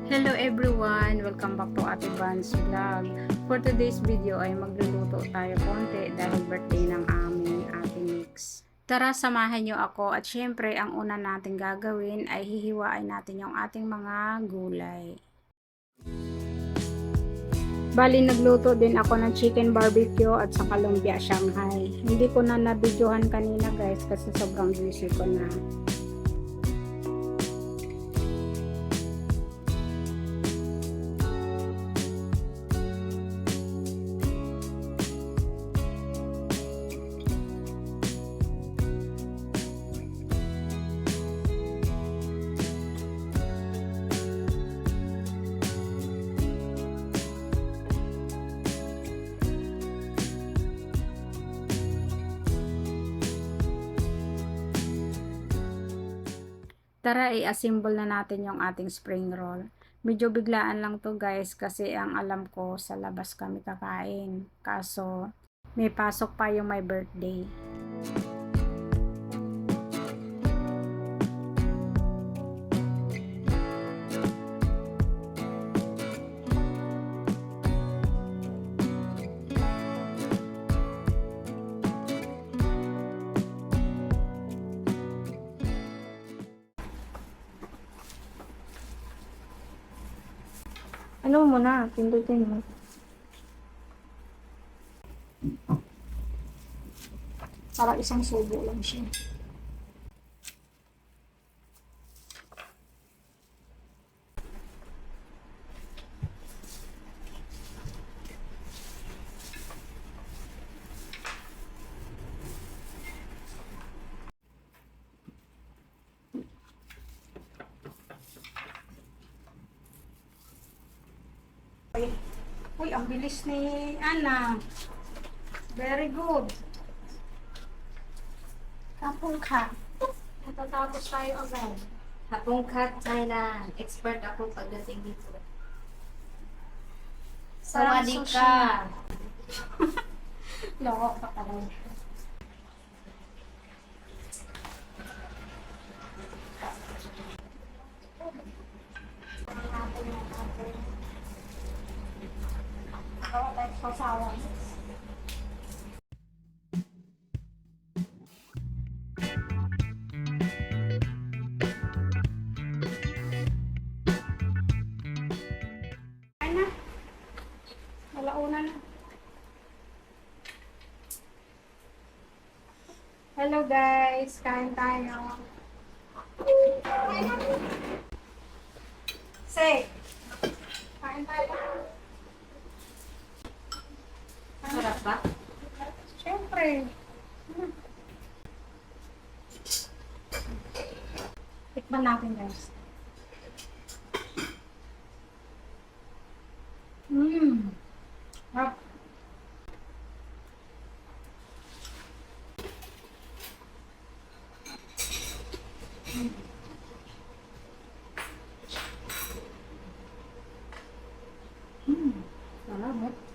Hello everyone! Welcome back to Ate Vans Vlog. For today's video ay magluluto tayo konti dahil birthday ng aming Ate Mix. Tara, samahan nyo ako at syempre ang una natin gagawin ay hihiwain natin yung ating mga gulay. Bali, nagluto din ako ng chicken barbecue at sa lumpia Shanghai. Hindi ko na nabidyohan kanina guys kasi sobrang busy ko na. Tara, i-assemble na natin yung ating spring roll. Medyo biglaan lang to guys kasi ang alam ko sa labas kami kakain. Kaso, may pasok pa yung my birthday. Ano mo na, pindutin mo. Para isang subo lang siya. Uy, ang bilis ni Ana. Very good. Kapong ka. Natatapos tayo agad. Hapong cut, China. Expert ako pagdating dito. Sawadee ka. Loko ka talaga. Sasawa. Ay na. Wala na. Hello guys, kain tayo. Say, kain tayo. Sarap ba? Siyempre. Tikman natin guys. Sarap. Sarap.